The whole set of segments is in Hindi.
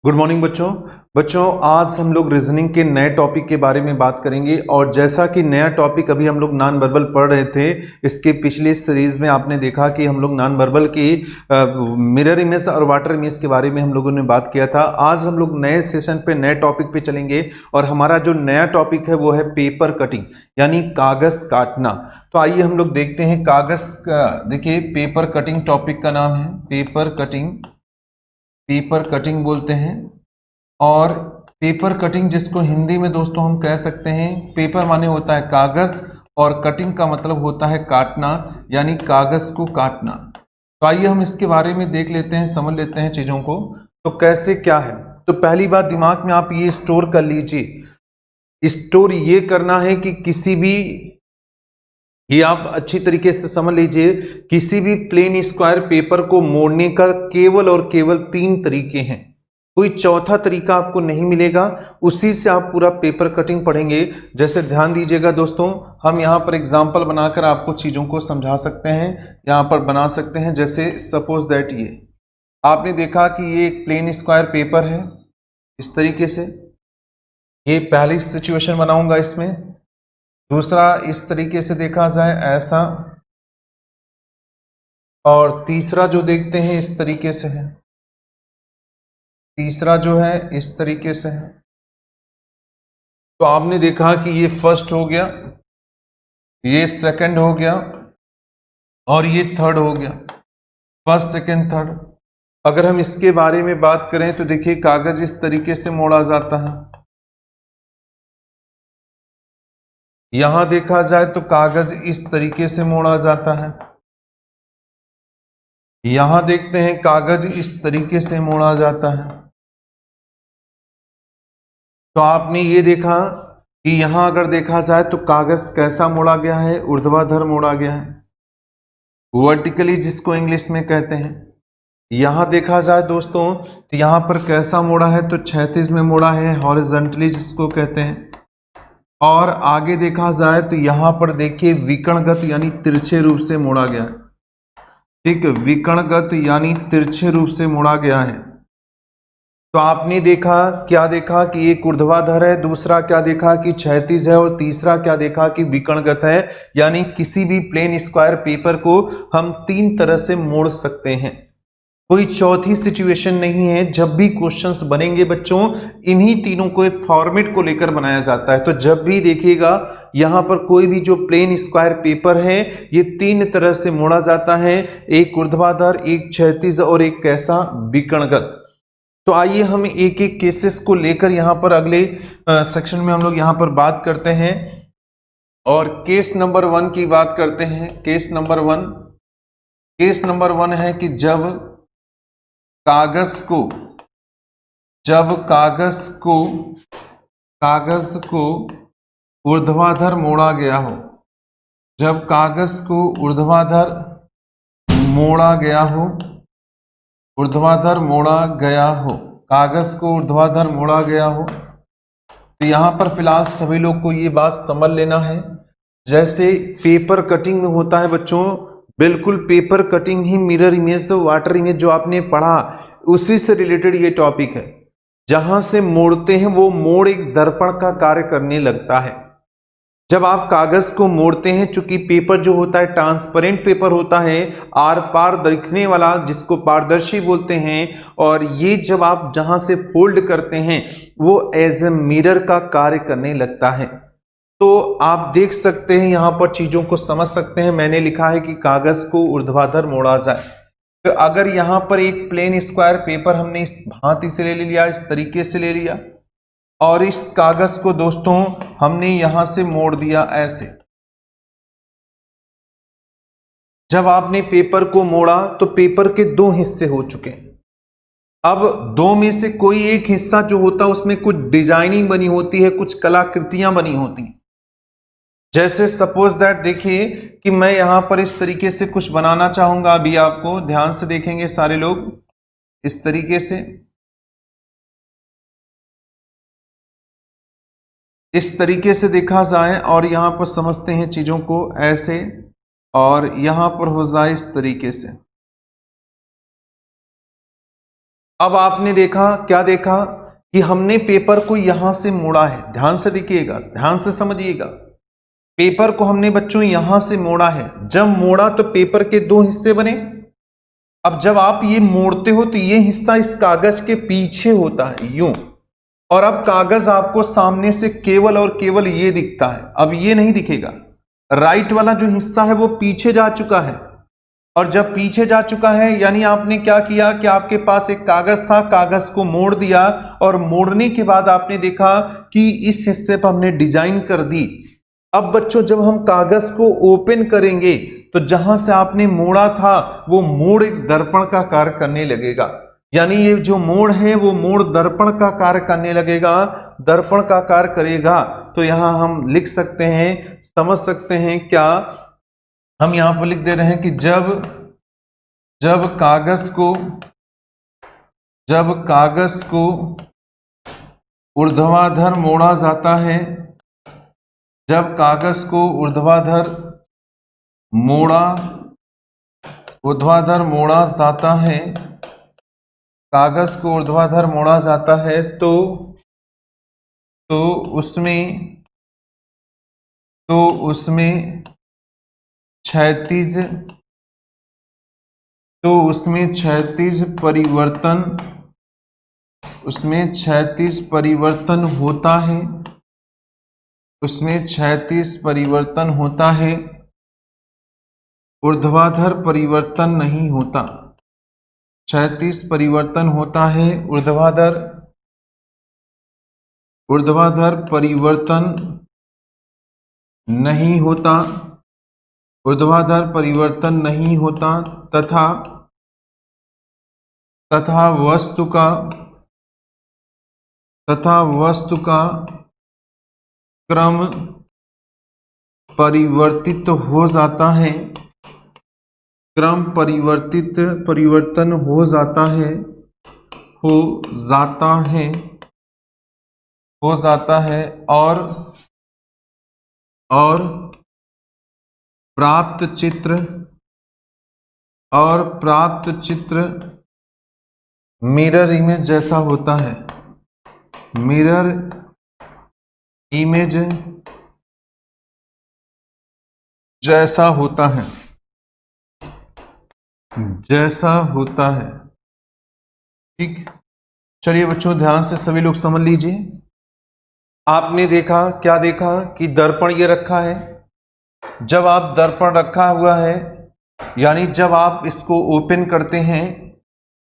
गुड मॉर्निंग बच्चों आज हम लोग रीजनिंग के नए टॉपिक के बारे में बात करेंगे। और जैसा कि नया टॉपिक अभी हम लोग नॉन वर्बल पढ़ रहे थे, इसके पिछले सीरीज में आपने देखा कि हम लोग नॉन वर्बल की मिरर इमेज और वाटर इमेज के बारे में हम लोगों ने बात किया था। आज हम लोग नए सेशन पे नए टॉपिक पे चलेंगे और हमारा जो नया टॉपिक है वो है पेपर कटिंग, यानी कागज काटना। तो आइए हम लोग देखते हैं कागज का। देखिए, पेपर कटिंग टॉपिक का नाम है पेपर कटिंग बोलते हैं। और पेपर कटिंग जिसको हिंदी में दोस्तों हम कह सकते हैं, पेपर माने होता है कागज और कटिंग का मतलब होता है काटना, यानी कागज को काटना। तो आइए हम इसके बारे में देख लेते हैं, समझ लेते हैं चीजों को। तो कैसे क्या है, तो पहली बात दिमाग में आप ये स्टोर कर लीजिए। स्टोर ये करना है कि किसी भी, ये आप अच्छी तरीके से समझ लीजिए, किसी भी प्लेन स्क्वायर पेपर को मोड़ने का केवल और केवल 3 तरीके हैं। कोई चौथा तरीका आपको नहीं मिलेगा। उसी से आप पूरा पेपर कटिंग पढ़ेंगे। जैसे ध्यान दीजिएगा दोस्तों, हम यहाँ पर एग्जाम्पल बनाकर आपको चीजों को समझा सकते हैं, यहाँ पर बना सकते हैं। जैसे सपोज दैट ये आपने देखा कि ये एक प्लेन स्क्वायर पेपर है इस तरीके से। ये पहली सिचुएशन बनाऊंगा इसमें। दूसरा इस तरीके से देखा जाए ऐसा, और तीसरा जो देखते हैं इस तरीके से है, तीसरा जो है इस तरीके से है। तो आपने देखा कि ये फर्स्ट हो गया, ये सेकंड हो गया और ये थर्ड हो गया। First second third. अगर हम इसके बारे में बात करें तो देखिए, कागज इस तरीके से मोड़ा जाता है। यहां देखा जाए तो कागज इस तरीके से मोड़ा जाता है। यहां देखते हैं कागज इस तरीके से मोड़ा जाता है। तो आपने ये देखा कि यहां अगर देखा जाए तो कागज कैसा मोड़ा गया है, ऊर्ध्वाधर मोड़ा गया है, वर्टिकली जिसको इंग्लिश में कहते हैं। यहां देखा जाए दोस्तों तो यहां पर कैसा मोड़ा है, तो क्षैतिज में मोड़ा है, हॉरिजॉन्टली जिसको कहते हैं। और आगे देखा जाए तो यहां पर देखिए विकर्णगत यानी तिरछे रूप से मोड़ा गया है। ठीक, विकर्णगत यानी तिरछे रूप से मोड़ा गया है। तो आपने देखा, क्या देखा कि एक ऊर्ध्वाधर है, दूसरा क्या देखा कि क्षैतिज है, और तीसरा क्या देखा कि विकर्णगत है। यानी किसी भी प्लेन स्क्वायर पेपर को हम 3 तरह से मोड़ सकते हैं। कोई चौथी सिचुएशन नहीं है। जब भी क्वेश्चंस बनेंगे बच्चों, इन्हीं तीनों को एक फॉर्मेट को लेकर बनाया जाता है। तो जब भी देखिएगा यहां पर कोई भी जो प्लेन स्क्वायर पेपर है, ये 3 तरह से मोड़ा जाता है, एक ऊर्ध्वाधर, एक क्षैतिज और एक कैसा, विकर्णगत। तो आइए हम एक एक केसेस को लेकर यहां पर अगले सेक्शन में हम लोग यहां पर बात करते हैं। और केस नंबर 1 की बात करते हैं। केस नंबर 1 है कि जब कागज को ऊर्ध्वाधर मोड़ा गया हो, जब कागज को ऊर्ध्वाधर मोड़ा गया हो, ऊर्ध्वाधर मोड़ा गया हो, कागज को ऊर्ध्वाधर मोड़ा गया हो। तो यहां पर फिलहाल सभी लोग को ये बात समझ लेना है, जैसे पेपर कटिंग में होता है बच्चों, बिल्कुल पेपर कटिंग ही मिरर इमेज तो वाटर इमेज जो आपने पढ़ा उसी से रिलेटेड ये टॉपिक है। जहां से मोड़ते हैं वो मोड़ एक दर्पण का कार्य करने लगता है। जब आप कागज को मोड़ते हैं, चूंकि पेपर जो होता है ट्रांसपेरेंट पेपर होता है, आर पार दिखने वाला, जिसको पारदर्शी बोलते हैं। और ये जब आप जहां से फोल्ड करते हैं वो एज ए मिरर का कार्य करने लगता है। तो आप देख सकते हैं, यहां पर चीजों को समझ सकते हैं। मैंने लिखा है कि कागज को ऊर्ध्वाधर मोड़ा जाए। तो अगर यहां पर एक प्लेन स्क्वायर पेपर हमने इस भांति से ले लिया, इस तरीके से ले लिया, और इस कागज को दोस्तों हमने यहां से मोड़ दिया ऐसे। जब आपने पेपर को मोड़ा तो पेपर के 2 हिस्से हो चुके हैं। अब 2 में से कोई एक हिस्सा जो होता है उसमें कुछ डिजाइनिंग बनी होती है, कुछ कलाकृतियां बनी होती हैं। जैसे सपोज दैट देखिए कि मैं यहां पर इस तरीके से कुछ बनाना चाहूंगा। अभी आपको ध्यान से देखेंगे सारे लोग, इस तरीके से, इस तरीके से देखा जाए, और यहां पर समझते हैं चीजों को ऐसे, और यहां पर हो जाए इस तरीके से। अब आपने देखा, क्या देखा कि हमने पेपर को यहां से मोड़ा है। ध्यान से देखिएगा, ध्यान से समझिएगा। पेपर को हमने बच्चों यहां से मोड़ा है। जब मोड़ा तो पेपर के दो हिस्से बने। अब जब आप ये मोड़ते हो तो ये हिस्सा इस कागज के पीछे होता है, यूं, और अब कागज आपको सामने से केवल और केवल ये दिखता है। अब ये नहीं दिखेगा। राइट वाला जो हिस्सा है वो पीछे जा चुका है, और जब पीछे जा चुका है यानी आपने क्या किया कि आपके पास एक कागज था, कागज को मोड़ दिया, और मोड़ने के बाद आपने देखा कि इस हिस्से पर हमने डिजाइन कर दी। अब बच्चों जब हम कागज को ओपन करेंगे तो जहां से आपने मोड़ा था वो मोड़ एक दर्पण का कार्य करने लगेगा। यानी ये जो मोड़ है वो मोड़ दर्पण का कार्य करने लगेगा, दर्पण का कार्य करेगा। तो यहां हम लिख सकते हैं, समझ सकते हैं क्या, हम यहां पर लिख दे रहे हैं कि जब कागज को ऊर्ध्वाधर मोड़ा जाता है, जब कागज को ऊर्ध्वाधर मोड़ा जाता है, कागज को ऊर्ध्वाधर मोड़ा जाता है तो उसमें क्षैतिज परिवर्तन होता है, उसमें क्षैतिज परिवर्तन होता है, ऊर्ध्वाधर परिवर्तन नहीं होता। क्षैतिज परिवर्तन होता है, ऊर्ध्वाधर परिवर्तन नहीं होता, ऊर्ध्वाधर परिवर्तन नहीं होता, तथा वस्तु का क्रम परिवर्तित हो जाता है, क्रम परिवर्तन हो जाता है और प्राप्त चित्र मिरर इमेज जैसा होता है, मिरर इमेज जैसा होता है। ठीक, चलिए बच्चों ध्यान से सभी लोग समझ लीजिए। आपने देखा, क्या देखा कि दर्पण ये रखा है। जब आप दर्पण रखा हुआ है यानी जब आप इसको ओपन करते हैं,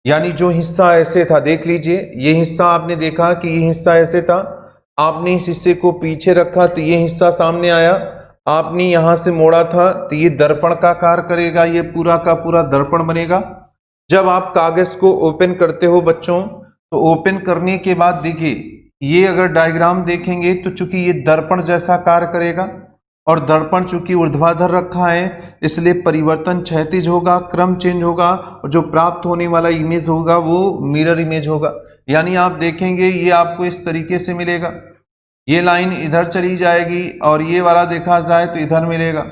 यानी जो हिस्सा ऐसे था, देख लीजिए, ये हिस्सा आपने देखा कि ये हिस्सा ऐसे था, आपने इस हिस्से को पीछे रखा तो ये हिस्सा सामने आया, आपने यहां से मोड़ा था तो ये दर्पण का कार्य करेगा, ये पूरा का पूरा दर्पण बनेगा। जब आप कागज को ओपन करते हो बच्चों, तो ओपन करने के बाद देखिए, ये अगर डायग्राम देखेंगे तो चूंकि ये दर्पण जैसा कार्य करेगा, और दर्पण चूंकि ऊर्ध्वाधर रखा है इसलिए परिवर्तन क्षैतिज होगा, क्रम चेंज होगा, और जो प्राप्त होने वाला इमेज होगा वो मिरर इमेज होगा। यानी आप देखेंगे ये आपको इस तरीके से मिलेगा, ये लाइन इधर चली जाएगी और ये वाला देखा जाए तो इधर मिलेगा,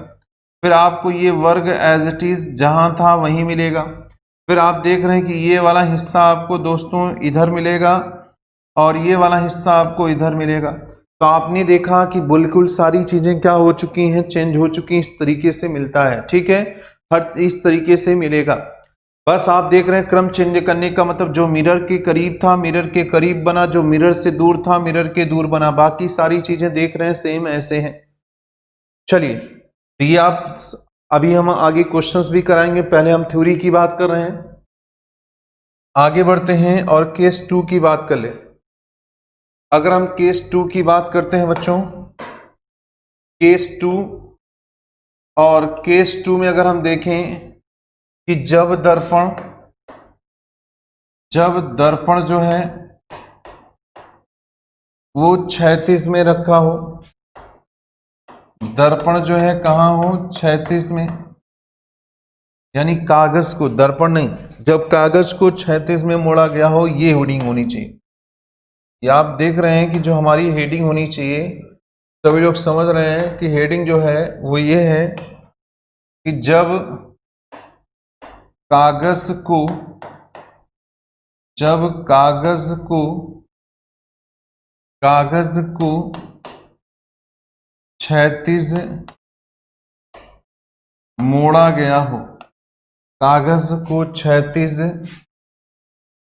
फिर आपको ये वर्ग एज इट इज जहां था वहीं मिलेगा, फिर आप देख रहे हैं कि ये वाला हिस्सा आपको दोस्तों इधर मिलेगा और ये वाला हिस्सा आपको इधर मिलेगा। तो आपने देखा कि बिल्कुल सारी चीजें क्या हो चुकी हैं, चेंज हो चुकी हैं, इस तरीके से मिलता है। ठीक है, हर इस तरीके से मिलेगा। बस आप देख रहे हैं क्रम चेंज करने का मतलब जो मिरर के करीब था मिरर के करीब बना, जो मिरर से दूर था मिरर के दूर बना, बाकी सारी चीजें देख रहे हैं सेम ऐसे हैं। चलिए, तो ये आप अभी हम आगे क्वेश्चंस भी कराएंगे, पहले हम थ्योरी की बात कर रहे हैं, आगे बढ़ते हैं और केस 2 की बात कर ले। अगर हम केस 2 की बात करते हैं बच्चों, केस 2, और केस 2 में अगर हम देखें कि जब दर्पण जो है वो क्षैतिज में रखा हो, दर्पण जो है कहां हो, क्षैतिज में, यानी कागज को, दर्पण नहीं, जब कागज को क्षैतिज में मोड़ा गया हो, ये हेडिंग होनी चाहिए। ये आप देख रहे हैं कि जो हमारी हेडिंग होनी चाहिए, सभी लोग समझ रहे हैं कि हेडिंग जो है वो ये है कि जब कागज को जब कागज को क्षैतिज मोड़ा गया हो, कागज को क्षैतिज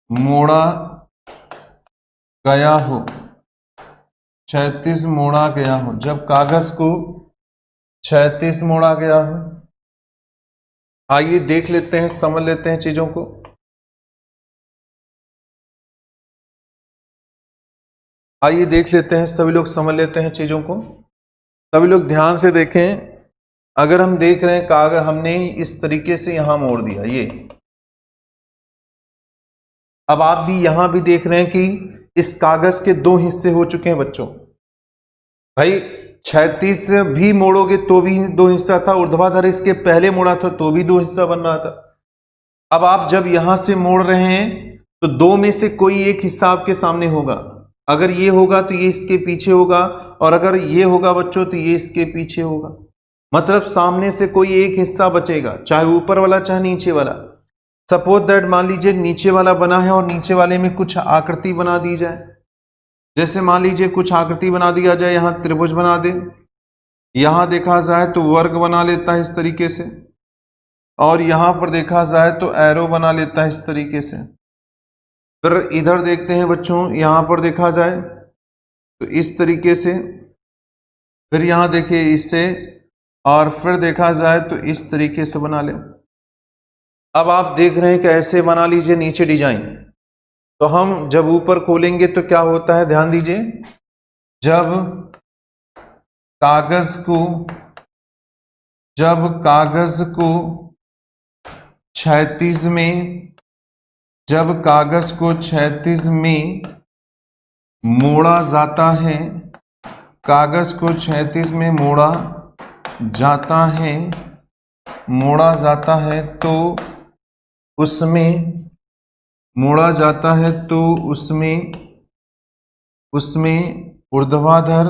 मोड़ा गया हो, क्षैतिज मोड़ा गया हो, जब कागज को क्षैतिज मोड़ा गया हो। आइए देख लेते हैं, समझ लेते हैं चीजों को। आइए देख लेते हैं, सभी लोग समझ लेते हैं चीजों को। सभी लोग ध्यान से देखें। अगर हम देख रहे हैं कागज हमने इस तरीके से यहां मोड़ दिया, ये अब आप भी यहां भी देख रहे हैं कि इस कागज के दो हिस्से हो चुके हैं बच्चों। भाई 36 भी मोड़ोगे तो भी दो हिस्सा था, ऊर्ध्वाधर इसके पहले मोड़ा था तो भी दो हिस्सा बन रहा था। अब आप जब यहां से मोड़ रहे हैं तो दो में से कोई एक हिस्सा आपके सामने होगा। अगर ये होगा तो ये इसके पीछे होगा, और अगर ये होगा बच्चों तो ये इसके पीछे होगा। मतलब सामने से कोई एक हिस्सा बचेगा, चाहे ऊपर वाला चाहे नीचे वाला। सपोज दैट मान लीजिए नीचे वाला बना है और नीचे वाले में कुछ आकृति बना दी जाए। जैसे मान लीजिए कुछ आकृति बना दिया जाए, यहां त्रिभुज बना दे, यहां देखा जाए तो वर्ग बना लेता है इस तरीके से, और यहां पर देखा जाए तो एरो बना लेता है इस तरीके से। फिर इधर देखते हैं बच्चों, यहां पर देखा जाए तो इस तरीके से, फिर यहां देखिए इससे, और फिर देखा जाए तो इस तरीके से बना ले। अब आप देख रहे हैं कि ऐसे बना लीजिए नीचे डिजाइन। तो हम जब ऊपर खोलेंगे तो क्या होता है, ध्यान दीजिए। जब कागज को क्षैतिज में मोड़ा जाता है, कागज को क्षैतिज में मोड़ा जाता है तो उसमें ऊर्ध्वाधर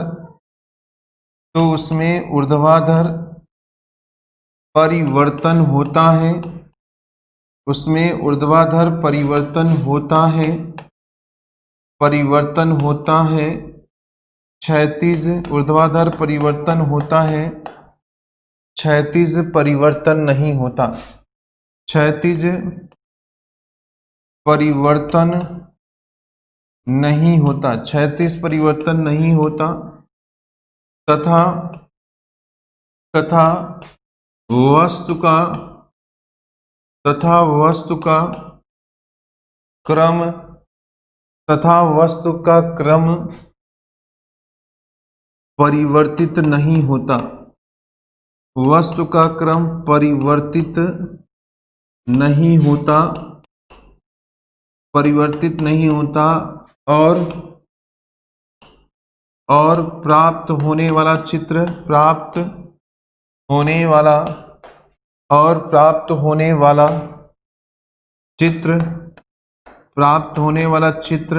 परिवर्तन होता है, उसमें ऊर्ध्वाधर परिवर्तन होता है, क्षैतिज ऊर्ध्वाधर परिवर्तन होता है, क्षैतिज परिवर्तन नहीं होता, क्षैतिज परिवर्तन नहीं होता, क्षैतिज परिवर्तन नहीं होता, तथा वस्तु का क्रम परिवर्तित नहीं होता, वस्तु का क्रम परिवर्तित नहीं होता, और प्राप्त होने वाला चित्र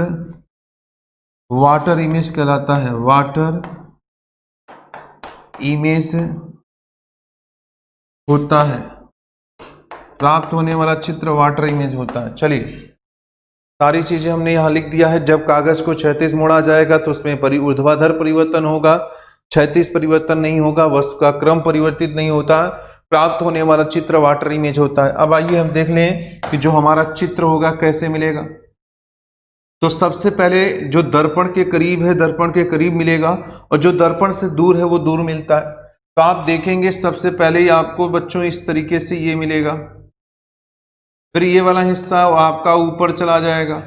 वाटर इमेज कहलाता है, वाटर इमेज होता है, प्राप्त होने वाला चित्र वाटर इमेज होता है। चलिए सारी चीजें हमने यहां लिख दिया है। जब कागज को क्षैतिज मोड़ा जाएगा तो उसमें ऊर्ध्वाधर परिवर्तन होगा, क्षैतिज परिवर्तन नहीं होगा, वस्तु का क्रम परिवर्तित नहीं होता, प्राप्त होने वाला चित्र वाटर इमेज होता है। अब आइए हम देख लें कि जो हमारा चित्र होगा कैसे मिलेगा। तो सबसे पहले जो दर्पण के करीब है, दर्पण के करीब मिलेगा, और जो दर्पण से दूर है वो दूर मिलता है। तो आप देखेंगे सबसे पहले ही आपको बच्चों इस तरीके से ये मिलेगा, फिर ये वाला हिस्सा आपका ऊपर चला जाएगा,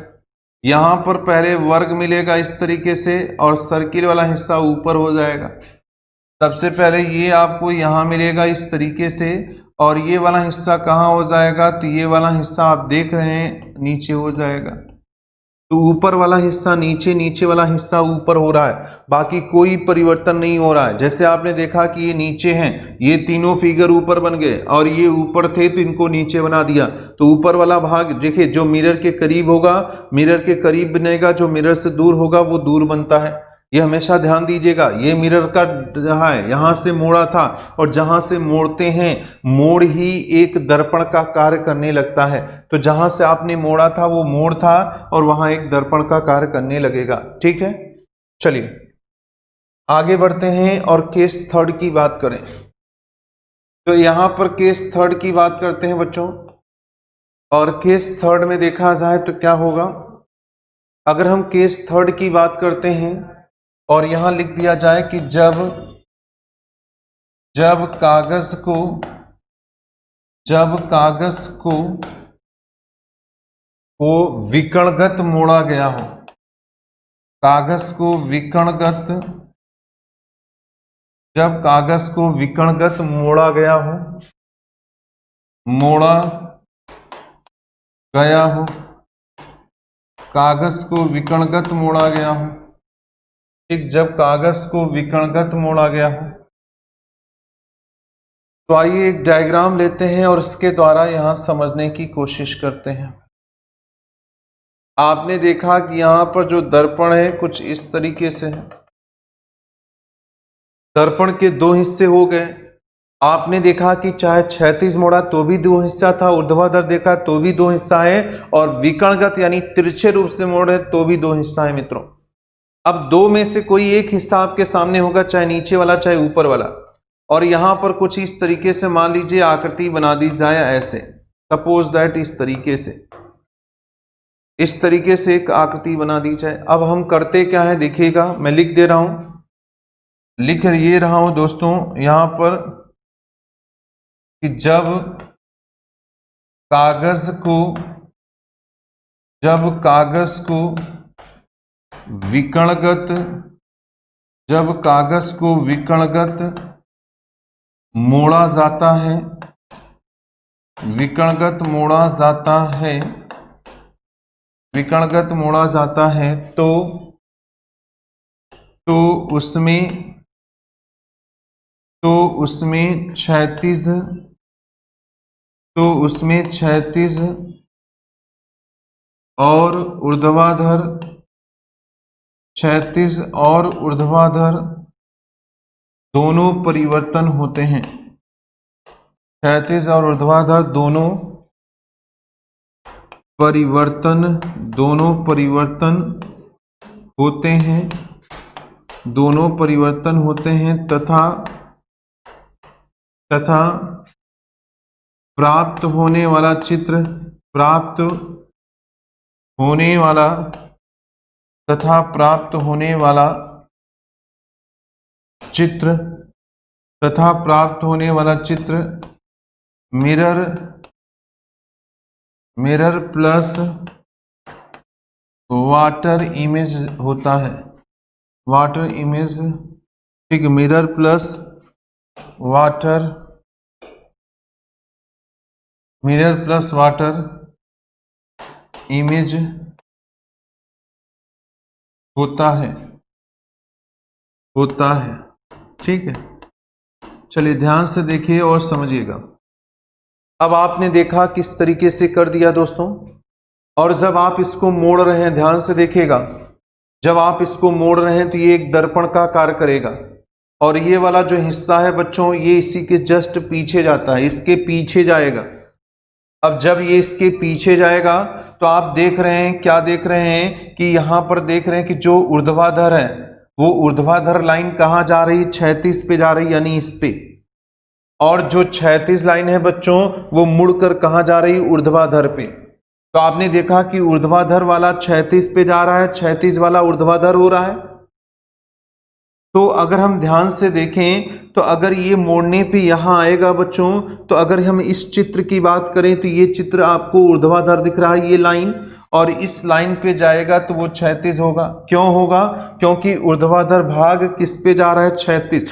यहां पर पहले वर्ग मिलेगा इस तरीके से, और सर्किल वाला हिस्सा ऊपर हो जाएगा। सबसे पहले ये आपको यहां मिलेगा इस तरीके से, और ये वाला हिस्सा कहां हो जाएगा, तो ये वाला हिस्सा आप देख रहे हैं नीचे हो जाएगा। तो ऊपर वाला हिस्सा नीचे, नीचे वाला हिस्सा ऊपर हो रहा है, बाकी कोई परिवर्तन नहीं हो रहा है। जैसे आपने देखा कि ये नीचे हैं, ये तीनों फिगर ऊपर बन गए, और ये ऊपर थे तो इनको नीचे बना दिया। तो ऊपर वाला भाग देखिए, जो मिरर के करीब होगा मिरर के करीब बनेगा, जो मिरर से दूर होगा वो दूर बनता है। ये हमेशा ध्यान दीजिएगा, ये मिरर का रहा है, यहां से मोड़ा था और जहां से मोड़ते हैं मोड़ ही एक दर्पण का कार्य करने लगता है। तो जहां से आपने मोड़ा था वो मोड़ था और वहां एक दर्पण का कार्य करने लगेगा। ठीक है, चलिए आगे बढ़ते हैं और केस थर्ड की बात करें। तो यहां पर केस थर्ड की बात करते हैं बच्चों, और केस थर्ड में देखा जाए तो क्या होगा। अगर हम केस थर्ड की बात करते हैं और यहां लिख दिया जाए कि जब कागज को विकर्णगत मोड़ा गया हो, कागज को विकर्णगत, जब कागज को विकर्णगत मोड़ा गया हो, कागज को विकर्णगत मोड़ा गया हो। ठीक, जब कागज को विकर्णगत मोड़ा गया हो तो आइए एक डायग्राम लेते हैं और इसके द्वारा यहां समझने की कोशिश करते हैं। आपने देखा कि यहां पर जो दर्पण है कुछ इस तरीके से है। दर्पण के दो हिस्से हो गए। आपने देखा कि चाहे क्षैतिज मोड़ा तो भी दो हिस्सा था, ऊर्ध्वाधर देखा तो भी दो हिस्सा है, और विकर्णगत यानी तिरछे रूप से मोड़े तो भी दो हिस्सा है मित्रों। अब दो में से कोई एक हिस्सा आपके सामने होगा, चाहे नीचे वाला चाहे ऊपर वाला, और यहां पर कुछ इस तरीके से मान लीजिए आकृति बना दी जाए, ऐसे सपोज दैट इस तरीके से एक आकृति बना दी जाए। अब हम करते क्या है देखिएगा, मैं लिख दे रहा हूं, लिख ये रहा हूं दोस्तों यहां पर कि जब कागज को विकर्णगत मोड़ा जाता है, विकर्णगत मोड़ा जाता है तो उसमें क्षैतिज और ऊर्ध्वाधर दोनों परिवर्तन होते हैं। क्षैतिज और ऊर्ध्वाधर दोनों परिवर्तन होते हैं तथा प्राप्त होने वाला चित्र मिरर प्लस वाटर इमेज होता है। वाटर इमेज, ठीक, मिरर प्लस वाटर इमेज होता है। ठीक है, चलिए ध्यान से देखिए और समझिएगा। अब आपने देखा किस तरीके से कर दिया दोस्तों, और जब आप इसको मोड़ रहे हैं ध्यान से देखिएगा, जब आप इसको मोड़ रहे हैं तो ये एक दर्पण का कार्य करेगा, और ये वाला जो हिस्सा है बच्चों ये इसी के जस्ट पीछे जाता है, इसके पीछे जाएगा। अब जब ये इसके पीछे जाएगा तो आप देख रहे हैं, क्या देख रहे हैं कि यहां पर देख रहे हैं कि जो ऊर्ध्वाधर है वो ऊर्ध्वाधर लाइन कहां जा रही है, क्षैतिज पे जा रही है, यानी इस पे, और जो क्षैतिज लाइन है बच्चों वो मुड़कर कहां जा रही है, ऊर्ध्वाधर पे। तो आपने देखा कि ऊर्ध्वाधर वाला क्षैतिज पे जा रहा है, क्षैतिज वाला ऊर्ध्वाधर हो रहा है। तो अगर हम ध्यान से देखें तो अगर ये मोड़ने पे यहां आएगा बच्चों, तो अगर हम इस चित्र की बात करें तो ये चित्र आपको ऊर्ध्वाधर दिख रहा है, ये लाइन, और इस लाइन पे जाएगा तो वो क्षैतिज होगा। क्यों होगा, क्योंकि ऊर्ध्वाधर भाग किस पे जा रहा है, क्षैतिज,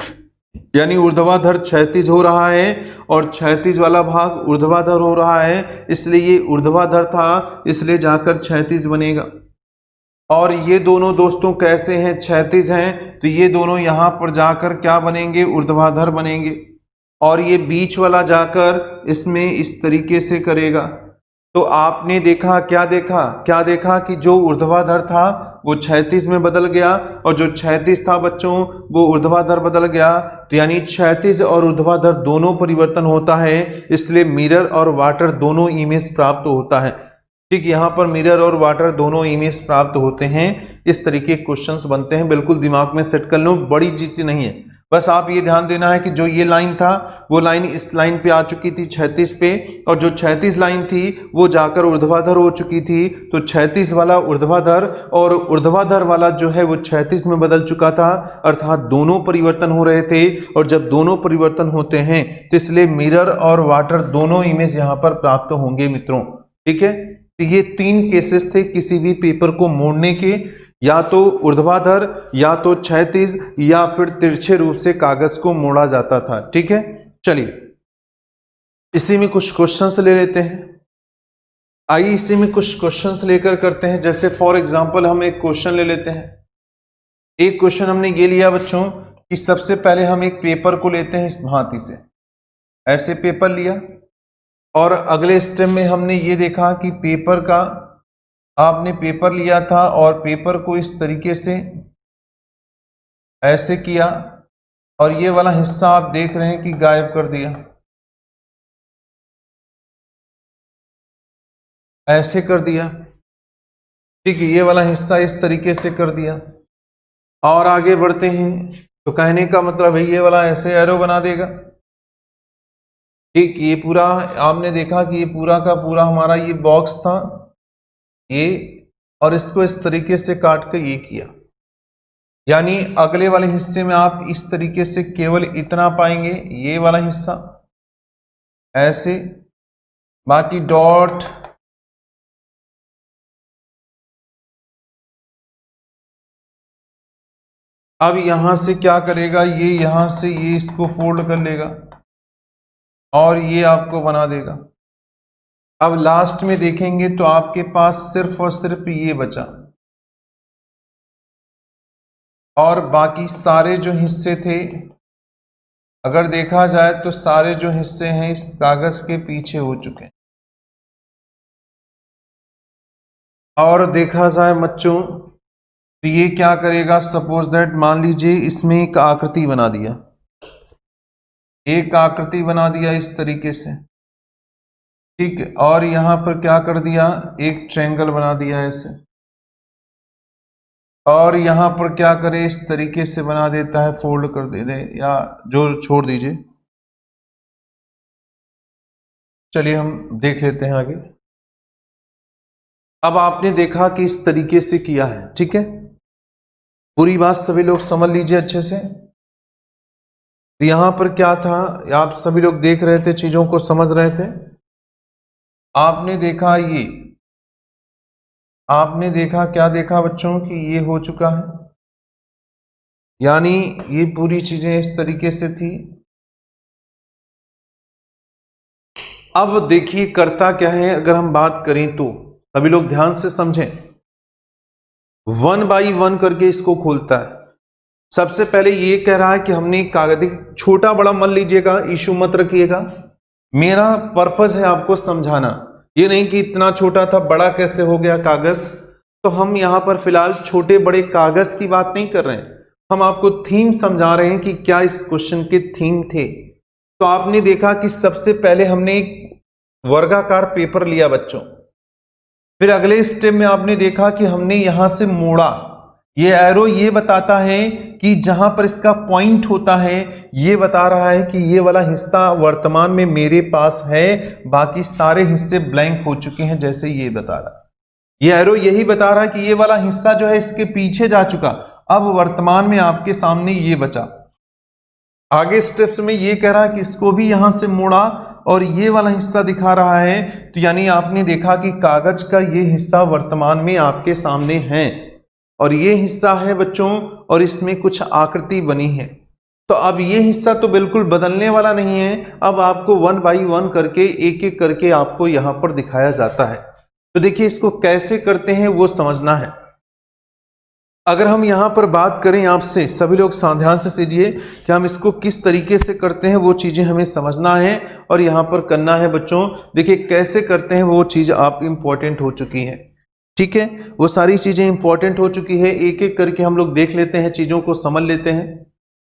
यानी ऊर्ध्वाधर क्षैतिज हो रहा है और क्षैतिज वाला भाग ऊर्ध्वाधर हो रहा है, इसलिए ये ऊर्ध्वाधर था इसलिए जाकर क्षैतिज बनेगा। और ये दोनों दोस्तों कैसे हैं, क्षैतिज हैं, तो ये दोनों यहां पर जाकर क्या बनेंगे, ऊर्ध्वाधर बनेंगे, और ये बीच वाला जाकर इसमें इस तरीके से करेगा। तो आपने देखा क्या देखा कि जो ऊर्ध्वाधर था वो क्षैतिज में बदल गया, और जो क्षैतिज था बच्चों वो ऊर्ध्वाधर बदल गया। तो यानी क्षैतिज और ऊर्ध्वाधर दोनों परिवर्तन होता है, इसलिए मिरर और वाटर दोनों इमेज प्राप्त होता है। ठीक, यहाँ पर मिरर और वाटर दोनों इमेज प्राप्त होते हैं। इस तरीके के क्वेश्चंस बनते हैं, बिल्कुल दिमाग में सेट कर लो, बड़ी चीज नहीं है। बस आप ये ध्यान देना है कि जो ये लाइन था वो लाइन इस लाइन पे आ चुकी थी क्षैतिज पे, और जो क्षैतिज लाइन थी वो जाकर ऊर्ध्वाधर हो चुकी थी। तो क्षैतिज वाला ऊर्ध्वाधर और ऊर्ध्वाधर वाला जो है वो क्षैतिज में बदल चुका था, अर्थात दोनों परिवर्तन हो रहे थे। और जब दोनों परिवर्तन होते हैं तो इसलिए मिरर और वाटर दोनों इमेज यहाँ पर प्राप्त होंगे मित्रों। ठीक है, तो ये 3 केसेस थे किसी भी पेपर को मोड़ने के, या तो ऊर्ध्वाधर, या तो क्षैतिज, या फिर तिरछे रूप से कागज को मोड़ा जाता था। ठीक है, चलिए इसी में कुछ क्वेश्चंस ले लेते हैं। आइए इसी में कुछ क्वेश्चंस लेकर करते हैं। जैसे फॉर एग्जांपल हम एक क्वेश्चन ले लेते हैं। एक क्वेश्चन हमने ये लिया बच्चों कि सबसे पहले हम एक पेपर को लेते हैं इस भांति से, ऐसे पेपर लिया, और अगले स्टेप में हमने ये देखा कि पेपर का आपने पेपर लिया था और पेपर को इस तरीके से ऐसे किया, और ये वाला हिस्सा आप देख रहे हैं कि गायब कर दिया, ऐसे कर दिया। ठीक है, ये वाला हिस्सा इस तरीके से कर दिया। और आगे बढ़ते हैं तो कहने का मतलब है ये वाला ऐसे एरो बना देगा। ठीक, ये पूरा आपने देखा कि ये पूरा का पूरा हमारा ये बॉक्स था ये, और इसको इस तरीके से काट कर ये किया। यानी अगले वाले हिस्से में आप इस तरीके से केवल इतना पाएंगे, ये वाला हिस्सा ऐसे, बाकी डॉट अब यहां से क्या करेगा, ये यहां से ये इसको फोल्ड कर लेगा और ये आपको बना देगा। अब लास्ट में देखेंगे तो आपके पास सिर्फ और सिर्फ ये बचा, और बाकी सारे जो हिस्से थे अगर देखा जाए तो सारे जो हिस्से हैं इस कागज के पीछे हो चुके हैं। और देखा जाए बच्चों तो ये क्या करेगा, सपोज दैट मान लीजिए इसमें एक आकृति बना दिया, एक आकृति बना दिया इस तरीके से। ठीक है, और यहां पर क्या कर दिया, एक ट्रायंगल बना दिया ऐसे, और यहां पर क्या करे इस तरीके से बना देता है, फोल्ड कर दे या जो छोड़ दीजिए। चलिए हम देख लेते हैं आगे। अब आपने देखा कि इस तरीके से किया है। ठीक है, पूरी बात सभी लोग समझ लीजिए अच्छे से। यहां पर क्या था, आप सभी लोग देख रहे थे, चीजों को समझ रहे थे। आपने देखा ये, आपने देखा क्या देखा बच्चों कि ये हो चुका है, यानी ये पूरी चीजें इस तरीके से थी। अब देखिए करता क्या है, अगर हम बात करें तो सभी लोग ध्यान से समझें, 1 बाई 1 करके इसको खोलता है। सबसे पहले ये कह रहा है कि हमने कागज, छोटा बड़ा मत लीजिएगा, इशू मत रखिएगा, मेरा पर्पस है आपको समझाना, ये नहीं कि इतना छोटा था बड़ा कैसे हो गया कागज। तो हम यहां पर फिलहाल छोटे बड़े कागज की बात नहीं कर रहे हैं, हम आपको थीम समझा रहे हैं कि क्या इस क्वेश्चन के थीम थे। तो आपने देखा कि सबसे पहले हमने एक वर्गाकार पेपर लिया बच्चों, फिर अगले स्टेप में आपने देखा कि हमने यहां से मोड़ा। ये एरो ये बताता है कि जहां पर इसका पॉइंट होता है ये बता रहा है कि ये वाला हिस्सा वर्तमान में मेरे पास है, बाकी सारे हिस्से ब्लैंक हो चुके हैं, जैसे ये बता रहा है। ये एरो यही बता रहा है कि ये वाला हिस्सा जो है इसके पीछे जा चुका, अब वर्तमान में आपके सामने ये बचा। आगे स्टेप्स में ये कह रहा है कि इसको भी यहां से मोड़ा और ये वाला हिस्सा दिखा रहा है। तो यानी आपने देखा कि कागज का ये हिस्सा वर्तमान में आपके सामने है, और ये हिस्सा है बच्चों, और इसमें कुछ आकृति बनी है। तो अब ये हिस्सा तो बिल्कुल बदलने वाला नहीं है, अब आपको 1 बाई 1 करके एक एक करके आपको यहां पर दिखाया जाता है। तो देखिए इसको कैसे करते हैं वो समझना है। अगर हम यहाँ पर बात करें आपसे, सभी लोग ध्यान से सुनिए कि हम इसको किस तरीके से करते हैं, वो चीज़ें हमें समझना है और यहाँ पर करना है बच्चों। देखिए कैसे करते हैं वो चीज़ आप इम्पोर्टेंट हो चुकी है, ठीक है, वो सारी चीज़ें इंपॉर्टेंट हो चुकी है। एक एक करके हम लोग देख लेते हैं, चीज़ों को समझ लेते हैं।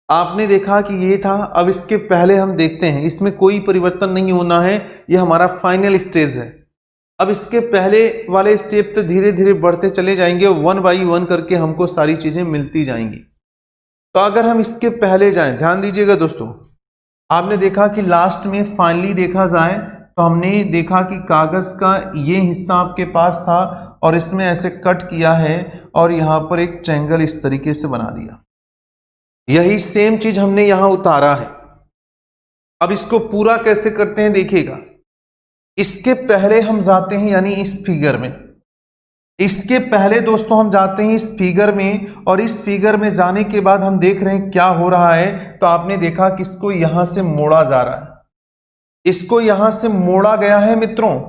आपने देखा कि ये था, अब इसके पहले हम देखते हैं, इसमें कोई परिवर्तन नहीं होना है, ये हमारा फाइनल स्टेज है। अब इसके पहले वाले स्टेप तो धीरे धीरे बढ़ते चले जाएंगे, वन बाई वन करके हमको सारी चीजें मिलती जाएंगी। तो अगर हम इसके पहले जाएं, ध्यान दीजिएगा दोस्तों, आपने देखा कि लास्ट में फाइनली देखा जाए तो हमने देखा कि कागज का ये हिस्सा आपके पास था और इसमें ऐसे कट किया है और यहां पर एक ट्रायंगल इस तरीके से बना दिया। यही सेम चीज हमने यहां उतारा है। अब इसको पूरा कैसे करते हैं देखिएगा। इसके पहले हम जाते हैं यानी इस फिगर में, इसके पहले दोस्तों हम जाते हैं इस फिगर में, और इस फिगर में जाने के बाद हम देख रहे हैं क्या हो रहा है। तो आपने देखा कि इसको यहां से मोड़ा जा रहा है, इसको यहां से मोड़ा गया है मित्रों।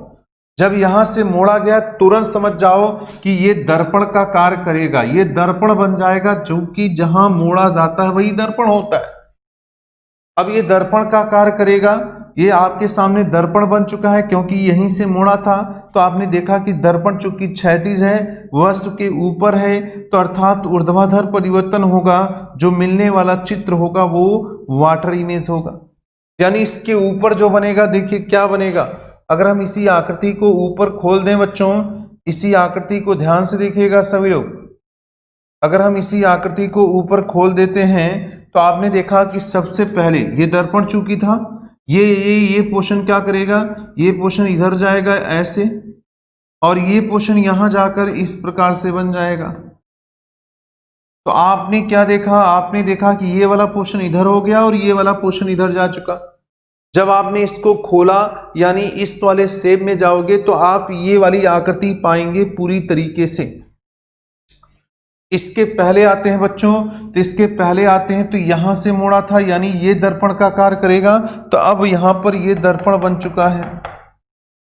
जब यहां से मोड़ा गया तुरंत समझ जाओ कि ये दर्पण का कार्य करेगा, ये दर्पण बन जाएगा, जो कि जहां मोड़ा जाता है वही दर्पण होता है। अब ये दर्पण का कार्य करेगा, ये आपके सामने दर्पण बन चुका है क्योंकि यहीं से मोड़ा था। तो आपने देखा कि दर्पण चूंकि क्षैतिज है, वस्तु के ऊपर है, तो अर्थात ऊर्ध्वाधर परिवर्तन होगा, जो मिलने वाला चित्र होगा वो वाटर इमेज होगा। यानी इसके ऊपर जो बनेगा, देखिए क्या बनेगा। अगर हम इसी आकृति को ऊपर खोल दें बच्चों, इसी आकृति को ध्यान से देखिएगा सभी लोग, अगर हम इसी आकृति को ऊपर खोल देते हैं तो आपने देखा कि सबसे पहले ये दर्पण चूंकि था, ये पोर्शन क्या करेगा, ये पोर्शन इधर जाएगा ऐसे, और ये पोर्शन यहां जाकर इस प्रकार से बन जाएगा। तो आपने क्या देखा, आपने देखा कि ये वाला पोर्शन इधर हो गया और ये वाला पोर्शन इधर जा चुका। जब आपने इसको खोला यानी इस वाले शेप में जाओगे तो आप ये वाली आकृति पाएंगे पूरी तरीके से। इसके पहले आते हैं बच्चों, तो इसके पहले आते हैं तो यहां से मोड़ा था यानी ये दर्पण का कार्य करेगा। तो अब यहां पर ये दर्पण बन चुका है,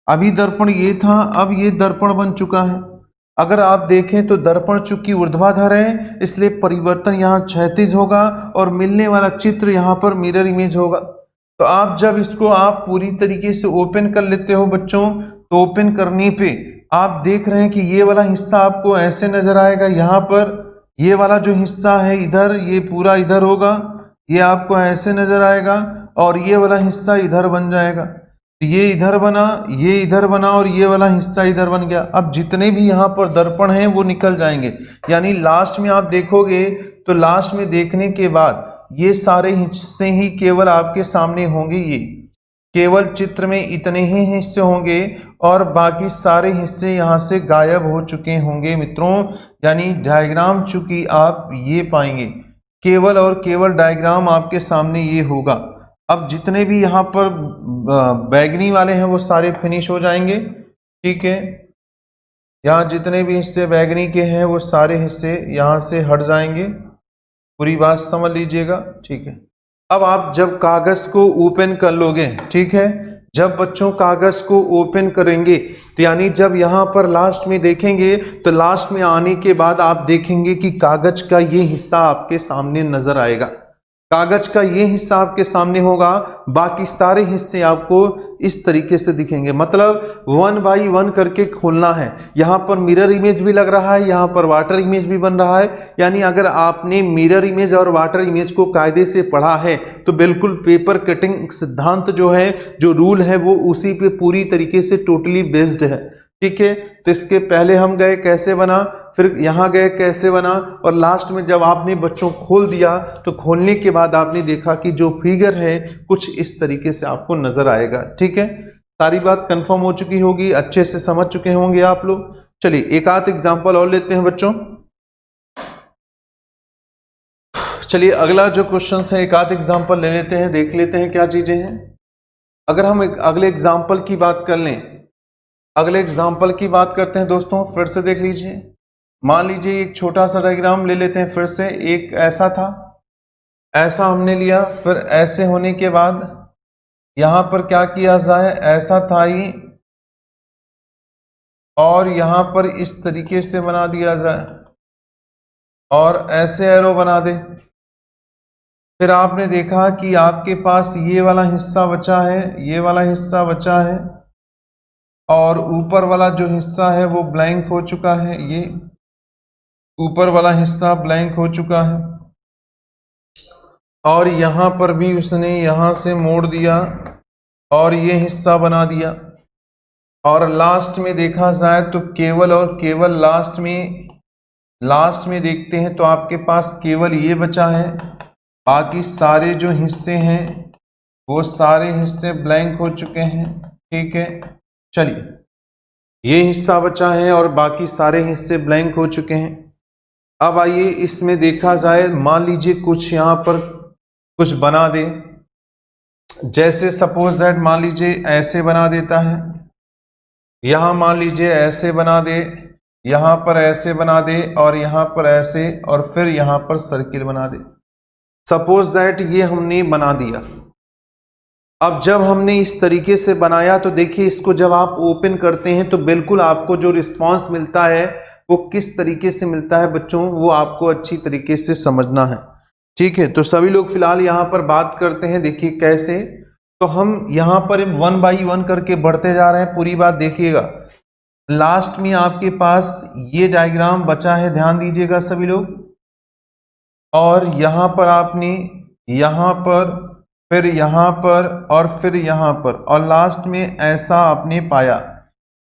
अभी दर्पण ये था, अब ये दर्पण बन चुका है। अगर आप देखें तो दर्पण चूंकि ऊर्ध्वाधर है इसलिए परिवर्तन यहाँ क्षैतिज होगा और मिलने वाला चित्र यहाँ पर मिरर इमेज होगा। तो आप जब इसको आप पूरी तरीके से ओपन कर लेते हो बच्चों, तो ओपन करने पे आप देख रहे हैं कि ये वाला हिस्सा आपको ऐसे नजर आएगा। यहाँ पर ये वाला जो हिस्सा है इधर, ये पूरा इधर होगा, ये आपको ऐसे नजर आएगा, और ये वाला हिस्सा इधर बन जाएगा। तो ये इधर बना, ये इधर बना, और ये वाला हिस्सा इधर बन गया। अब जितने भी यहाँ पर दर्पण हैं वो निकल जाएंगे, यानी लास्ट में आप देखोगे तो लास्ट में देखने के बाद ये सारे हिस्से ही केवल आपके सामने होंगे। ये केवल चित्र में इतने ही हिस्से होंगे और बाकी सारे हिस्से यहाँ से गायब हो चुके होंगे मित्रों। यानी डायग्राम चूंकि आप ये पाएंगे, केवल और केवल डायग्राम आपके सामने ये होगा। अब जितने भी यहाँ पर बैगनी वाले हैं वो सारे फिनिश हो जाएंगे, ठीक है। यहाँ जितने भी हिस्से बैगनी के हैं वो सारे हिस्से यहाँ से हट जाएंगे, पूरी बात समझ लीजिएगा, ठीक है। अब आप जब कागज को ओपन कर लोगे, ठीक है, जब बच्चों कागज को ओपन करेंगे तो यानी जब यहाँ पर लास्ट में देखेंगे तो लास्ट में आने के बाद आप देखेंगे कि कागज का ये हिस्सा आपके सामने नजर आएगा, कागज का ये हिस्सा आपके सामने होगा, बाकी सारे हिस्से आपको इस तरीके से दिखेंगे। मतलब वन बाई वन करके खोलना है। यहाँ पर मिरर इमेज भी लग रहा है, यहाँ पर वाटर इमेज भी बन रहा है। यानी अगर आपने मिरर इमेज और वाटर इमेज को कायदे से पढ़ा है तो बिल्कुल पेपर कटिंग सिद्धांत जो है, जो रूल है, वो उसी पे पूरी तरीके से टोटली बेस्ड है, ठीक है। तो इसके पहले हम गए कैसे बना, फिर यहाँ गए कैसे बना, और लास्ट में जब आपने बच्चों खोल दिया तो खोलने के बाद आपने देखा कि जो फिगर है कुछ इस तरीके से आपको नजर आएगा, ठीक है। सारी बात कंफर्म हो चुकी होगी, अच्छे से समझ चुके होंगे आप लोग। चलिए एक आध एग्जांपल और लेते हैं बच्चों। चलिए अगला जो क्वेश्चन है एक आध एग्जांपल ले लेते हैं, देख लेते हैं क्या चीजें हैं। अगर हम अगले एग्जाम्पल की बात कर लें, अगले एग्जाम्पल की बात करते हैं दोस्तों, फिर से देख लीजिए। मान लीजिए एक छोटा सा डायग्राम ले लेते हैं, फिर से एक ऐसा था, ऐसा हमने लिया, फिर ऐसे होने के बाद यहां पर क्या किया जाए, ऐसा था ही और यहां पर इस तरीके से बना दिया जाए। और ऐसे एरो बना दे। फिर आपने देखा कि आपके पास ये वाला हिस्सा बचा है, ये वाला हिस्सा बचा है, और ऊपर वाला जो हिस्सा है वो ब्लैंक हो चुका है। ये ऊपर वाला हिस्सा ब्लैंक हो चुका है, और यहां पर भी उसने यहां से मोड़ दिया और ये हिस्सा बना दिया। और लास्ट में देखा जाए तो केवल और केवल लास्ट में देखते हैं तो आपके पास केवल ये बचा है। बाकी सारे जो हिस्से हैं वो सारे हिस्से ब्लैंक हो चुके हैं। ठीक है, चलिए ये हिस्सा बचा है और बाकी सारे हिस्से ब्लैंक हो चुके हैं। अब आइए इसमें देखा जाए, मान लीजिए कुछ यहाँ पर कुछ बना दे। जैसे सपोज दैट मान लीजिए ऐसे बना देता है, यहां मान लीजिए ऐसे बना दे, यहां पर ऐसे बना दे, और यहां पर ऐसे, और फिर यहां पर सर्किल बना दे। सपोज दैट ये हमने बना दिया। अब जब हमने इस तरीके से बनाया तो देखिए इसको जब आप ओपन करते हैं तो बिल्कुल आपको जो रिस्पांस मिलता है वो किस तरीके से मिलता है बच्चों, वो आपको अच्छी तरीके से समझना है। ठीक है, तो सभी लोग फिलहाल यहाँ पर बात करते हैं। देखिए कैसे, तो हम यहाँ पर 1 बाई 1 करके बढ़ते जा रहे हैं। पूरी बात देखिएगा। लास्ट में आपके पास ये डायग्राम बचा है, ध्यान दीजिएगा सभी लोग। और यहाँ पर आपने यहाँ पर, फिर यहाँ पर, और फिर यहाँ पर, और लास्ट में ऐसा आपने पाया।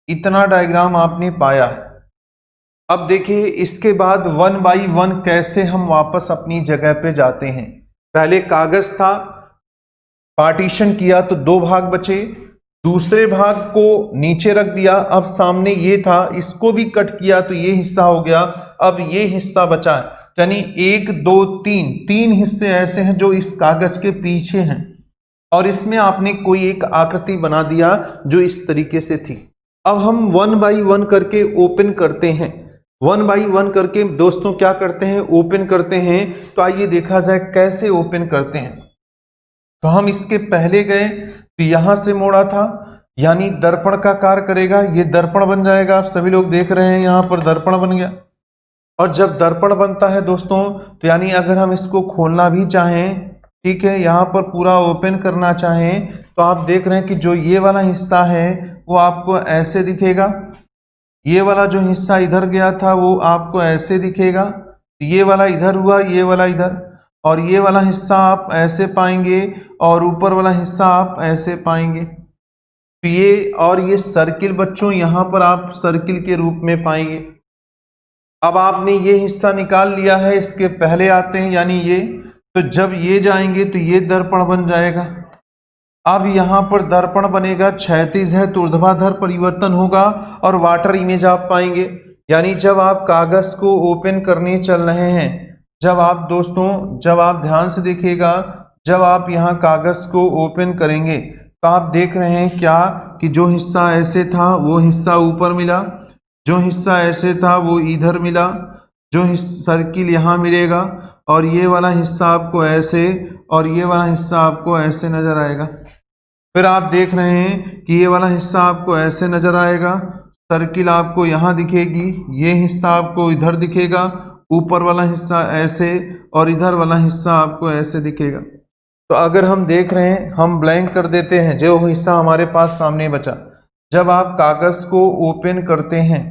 इतना डायग्राम आपने पाया है। अब देखिए इसके बाद 1 बाई 1 कैसे हम वापस अपनी जगह पे जाते हैं। पहले कागज था, पार्टीशन किया तो 2 भाग बचे, दूसरे भाग को नीचे रख दिया। अब सामने ये था, इसको भी कट किया तो ये हिस्सा हो गया। अब ये हिस्सा बचा है, यानी 1 2 3 हिस्से ऐसे हैं जो इस कागज के पीछे हैं, और इसमें आपने कोई एक आकृति बना दिया जो इस तरीके से थी। अब हम 1 बाई 1 करके ओपन करते हैं। 1 बाई 1 करके दोस्तों क्या करते हैं, ओपन करते हैं। तो आइए देखा जाए कैसे ओपन करते हैं। तो हम इसके पहले गए तो यहां से मोड़ा था, यानी दर्पण का कार्य करेगा, ये दर्पण बन जाएगा। आप सभी लोग देख रहे हैं यहां पर दर्पण बन गया। और जब दर्पण बनता है दोस्तों, तो यानी अगर हम इसको खोलना भी चाहें, ठीक है, यहाँ पर पूरा ओपन करना चाहें, तो आप देख रहे हैं कि जो ये वाला हिस्सा है वो आपको ऐसे दिखेगा। ये वाला जो हिस्सा इधर गया था वो आपको ऐसे दिखेगा। ये वाला इधर हुआ, ये वाला इधर, और ये वाला हिस्सा आप ऐसे पाएंगे, और ऊपर वाला हिस्सा आप ऐसे पाएंगे। तो ये और ये सर्किल बच्चों यहाँ पर आप सर्किल के रूप में पाएंगे। अब आपने ये हिस्सा निकाल लिया है, इसके पहले आते हैं यानी ये। तो जब ये जाएंगे तो ये दर्पण बन जाएगा। अब यहाँ पर दर्पण बनेगा, क्षैतिज है तो ऊर्ध्वाधर परिवर्तन होगा, और वाटर इमेज आप पाएंगे। यानी जब आप कागज को ओपन करने चल रहे हैं, जब आप दोस्तों, जब आप ध्यान से देखिएगा, जब आप यहाँ कागज को ओपन करेंगे तो आप देख रहे हैं क्या कि जो हिस्सा ऐसे था वो हिस्सा ऊपर मिला, जो हिस्सा ऐसे था वो इधर मिला, जो सर्किल यहाँ मिलेगा, और ये वाला हिस्सा आपको ऐसे, और ये वाला हिस्सा आपको ऐसे नजर आएगा। फिर आप देख रहे हैं कि ये वाला हिस्सा आपको ऐसे नजर आएगा, सर्किल आपको यहाँ दिखेगी, ये हिस्सा आपको इधर दिखेगा, ऊपर वाला हिस्सा ऐसे, और इधर वाला हिस्सा आपको ऐसे दिखेगा। तो अगर हम देख रहे हैं, हम ब्लैंक कर देते हैं जो हिस्सा हमारे पास सामने बचा। जब आप कागज को ओपन करते हैं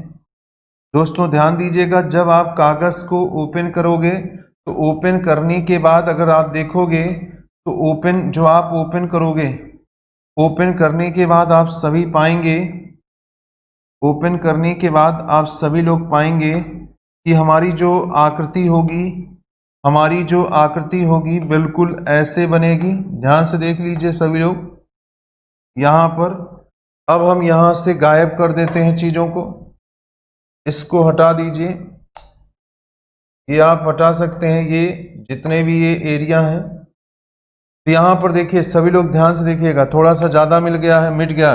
दोस्तों, ध्यान दीजिएगा, जब आप कागज को ओपन करोगे तो ओपन करने के बाद अगर आप देखोगे तो ओपन, जो आप ओपन करोगे, ओपन करने के बाद आप सभी पाएंगे, ओपन करने के बाद आप सभी लोग पाएंगे कि हमारी जो आकृति होगी, हमारी जो आकृति होगी बिल्कुल ऐसे बनेगी। ध्यान से देख लीजिए सभी लोग यहाँ पर। अब हम यहाँ से गायब कर देते हैं चीज़ों को, इसको हटा दीजिए, ये आप हटा सकते हैं, ये जितने भी ये एरिया हैं। तो यहाँ पर देखिए सभी लोग ध्यान से देखिएगा, थोड़ा सा ज़्यादा मिल गया है, मिट गया,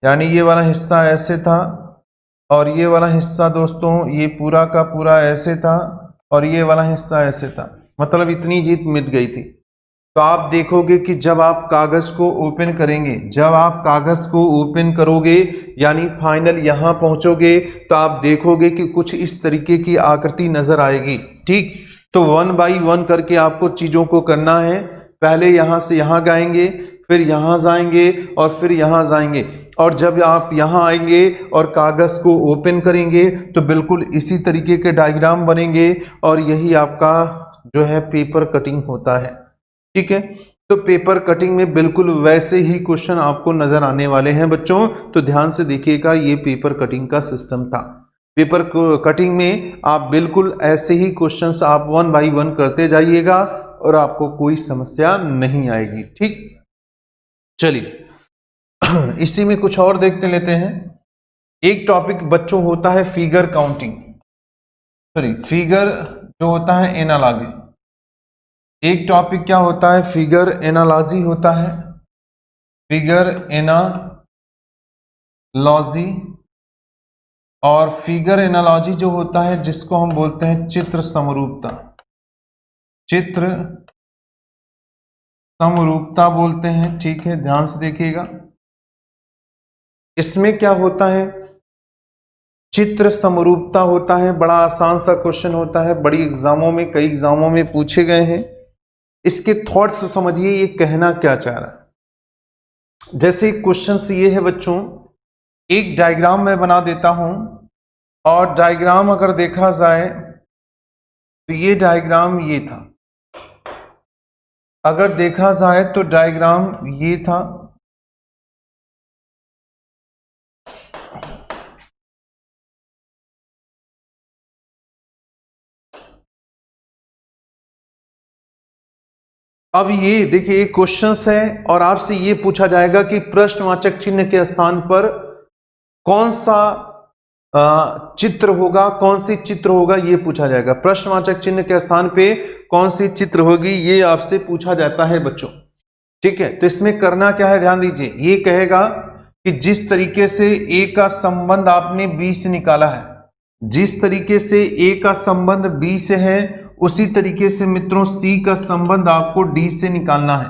यानी ये वाला हिस्सा ऐसे था, और ये वाला हिस्सा दोस्तों ये पूरा का पूरा ऐसे था, और ये वाला हिस्सा ऐसे था, मतलब इतनी जीत मिट गई थी। तो आप देखोगे कि जब आप कागज को ओपन करेंगे, जब आप कागज को ओपन करोगे यानी फाइनल यहां पहुंचोगे तो आप देखोगे कि कुछ इस तरीके की आकृति नजर आएगी। ठीक, तो 1 बाई 1 करके आपको चीजों को करना है। पहले यहां से यहां गाएंगे, फिर यहां जाएंगे और फिर यहां जाएंगे, और जब आप यहां आएंगे और कागज को ओपन करेंगे तो बिल्कुल इसी तरीके के डायग्राम बनेंगे, और यही आपका जो है पेपर कटिंग होता है। ठीक है, तो पेपर कटिंग में बिल्कुल वैसे ही क्वेश्चन आपको नजर आने वाले हैं बच्चों, तो ध्यान से देखिएगा, ये पेपर कटिंग का सिस्टम था। पेपर कटिंग में आप बिल्कुल ऐसे ही क्वेश्चंस आप 1 बाई 1 करते जाइएगा और आपको कोई समस्या नहीं आएगी। ठीक, चलिए इसी में कुछ और देखते लेते हैं। एक टॉपिक बच्चों होता है फिगर काउंटिंग, सॉरी फिगर जो होता है एनालॉजी। एक टॉपिक क्या होता है, फिगर एनालॉजी होता है, फिगर एनालॉजी। और फिगर एनालॉजी जो होता है जिसको हम बोलते हैं चित्र समरूपता, चित्र समरूपता बोलते हैं। ठीक है, ध्यान से देखिएगा, इसमें क्या होता है, चित्र समरूपता होता है। बड़ा आसान सा क्वेश्चन होता है, बड़ी एग्जामों में, कई एग्जामों में पूछे गए हैं। इसके थॉट्स समझिए, ये कहना क्या चाह रहा है। जैसे क्वेश्चन ये है बच्चों, एक डायग्राम मैं बना देता हूं, और डायग्राम अगर देखा जाए तो ये डायग्राम ये था, अगर देखा जाए तो डायग्राम ये था, अब ये देखिए क्वेश्चन है और आपसे ये पूछा जाएगा कि प्रश्नवाचक चिन्ह के स्थान पर कौन सा चित्र होगा, कौन सी चित्र होगा, ये पूछा जाएगा। प्रश्नवाचक चिन्ह के स्थान पे कौन सी चित्र होगी, ये आपसे पूछा जाता है बच्चों। ठीक है, तो इसमें करना क्या है, ध्यान दीजिए। ये कहेगा कि जिस तरीके से ए का संबंध आपने बी से निकाला है, जिस तरीके से ए का संबंध बी से है, उसी तरीके से मित्रों सी का संबंध आपको डी से निकालना है।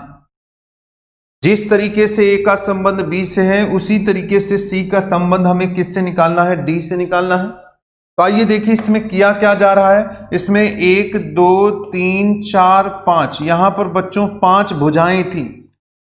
जिस तरीके से ए का संबंध बी से है, उसी तरीके से सी का संबंध हमें किससे निकालना है, डी से निकालना है। तो आइए देखिए इसमें किया क्या जा रहा है। इसमें 1 2 3 4 5, यहां पर बच्चों 5 भुजाएं थी,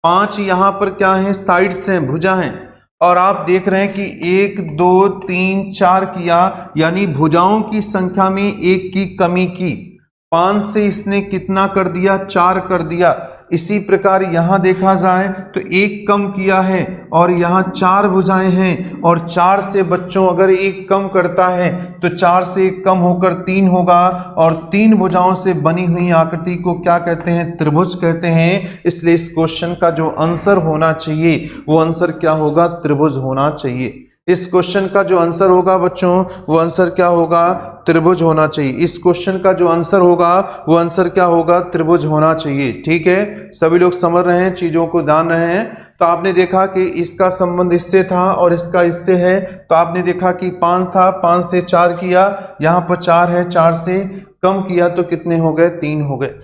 5 यहां पर क्या है, साइड्स हैं, भुजा हैं। और आप देख रहे हैं कि 1 2 3 4 किया, यानी भुजाओं की संख्या में 1 की कमी की। 5 से इसने कितना कर दिया, 4 कर दिया। इसी प्रकार यहां देखा जाए तो 1 कम किया है और यहां 4 भुजाएं हैं, और 4 से बच्चों अगर 1 कम करता है तो 4 से 1 कम होकर 3 होगा, और 3 भुजाओं से बनी हुई आकृति को क्या कहते हैं, त्रिभुज कहते हैं। इसलिए इस क्वेश्चन का जो आंसर होना चाहिए वो आंसर क्या होगा, त्रिभुज होना चाहिए। इस क्वेश्चन का जो आंसर होगा बच्चों, वो आंसर क्या होगा, त्रिभुज होना चाहिए। इस क्वेश्चन का जो आंसर होगा वो आंसर क्या होगा, त्रिभुज होना चाहिए। ठीक है, सभी लोग समझ रहे हैं, चीजों को जान रहे हैं। तो आपने देखा कि इसका संबंध इससे था और इसका इससे है, तो आपने देखा कि 5 था, 5 से 4 किया, यहाँ पर 4 है, 4 से कम किया तो कितने हो गए, 3 हो गए।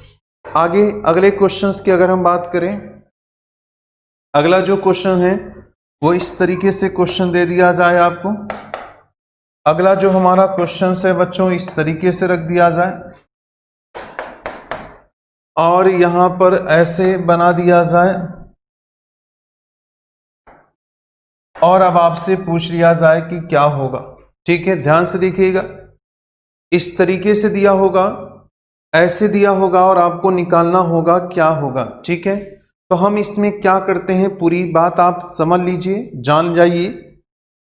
आगे अगले क्वेश्चन की अगर हम बात करें, अगला जो क्वेश्चन है वो इस तरीके से क्वेश्चन दे दिया जाए आपको। अगला जो हमारा क्वेश्चन है बच्चों, इस तरीके से रख दिया जाए और यहां पर ऐसे बना दिया जाए, और अब आपसे पूछ लिया जाए कि क्या होगा। ठीक है, ध्यान से देखिएगा, इस तरीके से दिया होगा, ऐसे दिया होगा, और आपको निकालना होगा क्या होगा। ठीक है, तो हम इसमें क्या करते हैं, पूरी बात आप समझ लीजिए, जान जाइए।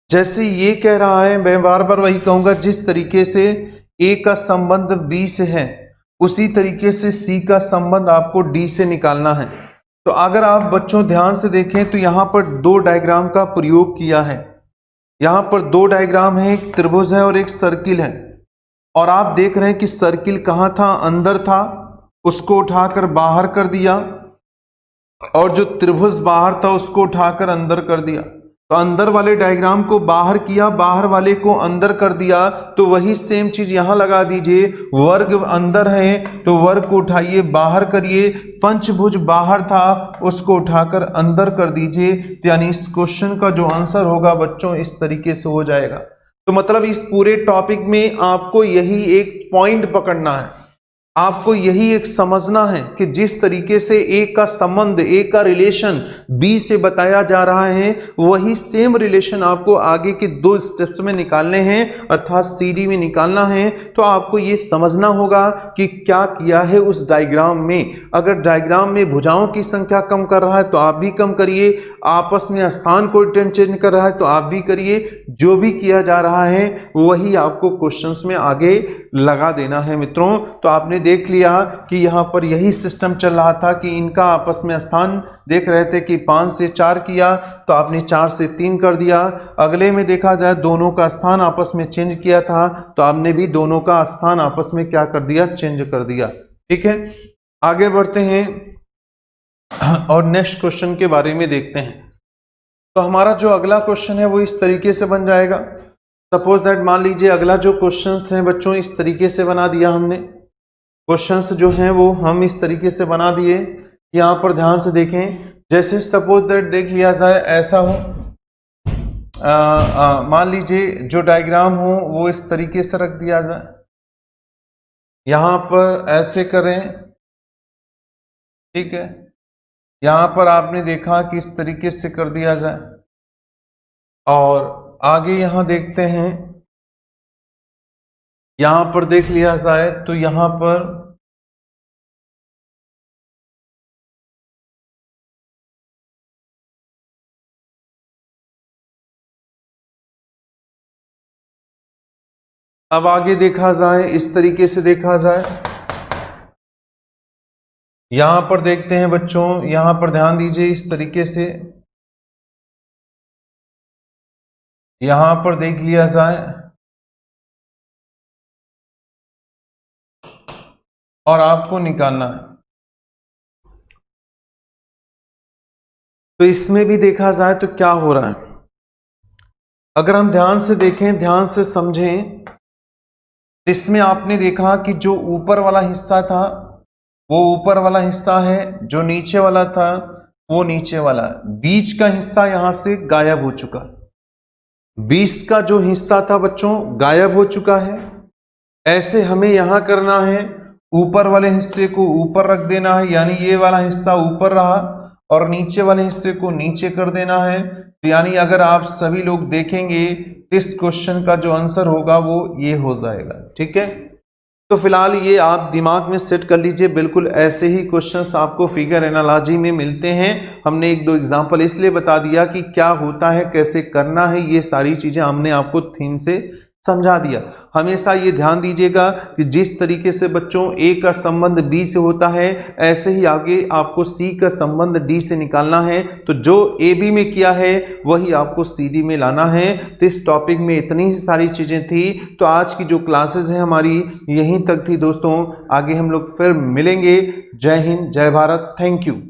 जैसे ये कह रहा है, मैं बार बार वही कहूंगा, जिस तरीके से ए का संबंध बी से है, उसी तरीके से सी का संबंध आपको डी से निकालना है। तो अगर आप बच्चों ध्यान से देखें तो यहां पर 2 डायग्राम का प्रयोग किया है। यहां पर 2 डायग्राम है, एक त्रिभुज है और एक सर्किल है। और आप देख रहे हैं कि सर्किल कहां था, अंदर था, उसको उठाकर बाहर कर दिया, और जो त्रिभुज बाहर था उसको उठाकर अंदर कर दिया। तो अंदर वाले डायग्राम को बाहर किया, बाहर वाले को अंदर कर दिया, तो वही सेम चीज यहां लगा दीजिए। वर्ग अंदर है तो वर्ग को उठाइए बाहर करिए, पंचभुज बाहर था उसको उठाकर अंदर कर दीजिए। तो यानी इस क्वेश्चन का जो आंसर होगा बच्चों इस तरीके से हो जाएगा। तो मतलब इस पूरे टॉपिक में आपको यही एक पॉइंट पकड़ना है, आपको यही एक समझना है कि जिस तरीके से ए का संबंध, ए का रिलेशन बी से बताया जा रहा है, वही सेम रिलेशन आपको आगे के 2 स्टेप्स में निकालने हैं, अर्थात सीडी में निकालना है। तो आपको ये समझना होगा कि क्या किया है उस डायग्राम में। अगर डायग्राम में भुजाओं की संख्या कम कर रहा है तो आप भी कम करिए, आपस में स्थान को चेंज कर रहा है तो आप भी करिए। जो भी किया जा रहा है वही आपको क्वेश्चंस में आगे लगा देना है मित्रों। तो आपने देख लिया कि यहां पर यही सिस्टम चल रहा था कि इनका आपस में स्थान देख रहे थे कि 5 से 4 किया तो आपने 4 से 3 कर दिया। अगले में देखा जाए दोनों का स्थान आपस में चेंज किया था तो आपने भी दोनों का स्थान आपस में क्या कर दिया, चेंज कर दिया। ठीक है, आगे बढ़ते हैं और नेक्स्ट क्वेश्चन के बारे में देखते हैं। तो हमारा जो अगला क्वेश्चन है वो इस तरीके से बन जाएगा। सपोज दैट मान लीजिए अगला जो क्वेश्चंस हैं बच्चों इस तरीके से बना दिया हमने। क्वेश्चंस जो हैं वो हम इस तरीके से बना दिए। यहाँ पर ध्यान से देखें, जैसे सपोज दैट देख लिया जाए ऐसा हो, मान लीजिए जो डायग्राम हो वो इस तरीके से रख दिया जाए, यहाँ पर ऐसे करें। ठीक है, यहाँ पर आपने देखा कि इस तरीके से कर दिया जाए और आगे यहाँ देखते हैं, यहां पर देख लिया जाए तो यहां पर अब आगे देखा जाए, इस तरीके से देखा जाए। यहां पर देखते हैं बच्चों, यहां पर ध्यान दीजिए इस तरीके से, यहां पर देख लिया जाए और आपको निकालना है। तो इसमें भी देखा जाए तो क्या हो रहा है, अगर हम ध्यान से देखें, ध्यान से समझें, इसमें आपने देखा कि जो ऊपर वाला हिस्सा था वो ऊपर वाला हिस्सा है, जो नीचे वाला था वो नीचे वाला, बीच का हिस्सा यहां से गायब हो चुका। बीच का जो हिस्सा था बच्चों गायब हो चुका है। ऐसे हमें यहां करना है, ऊपर वाले हिस्से को ऊपर रख देना है, यानी ये वाला हिस्सा ऊपर रहा और नीचे वाले हिस्से को नीचे कर देना है। तो यानी अगर आप सभी लोग देखेंगे इस क्वेश्चन का जो आंसर होगा वो ये हो जाएगा। ठीक है, तो फिलहाल ये आप दिमाग में सेट कर लीजिए। बिल्कुल ऐसे ही क्वेश्चंस आपको फिगर एनालॉजी में मिलते हैं। हमने 1-2 एग्जांपल इसलिए बता दिया कि क्या होता है, कैसे करना है, ये सारी चीजें हमने आपको थीम से समझा दिया। हमेशा ये ध्यान दीजिएगा कि जिस तरीके से बच्चों ए का संबंध बी से होता है, ऐसे ही आगे आपको सी का संबंध डी से निकालना है। तो जो ए बी में किया है वही आपको सी डी में लाना है। तो इस टॉपिक में इतनी ही सारी चीजें थी। तो आज की जो क्लासेस है हमारी यहीं तक थी दोस्तों। आगे हम लोग फिर मिलेंगे। जय हिंद, जय भारत, थैंक यू।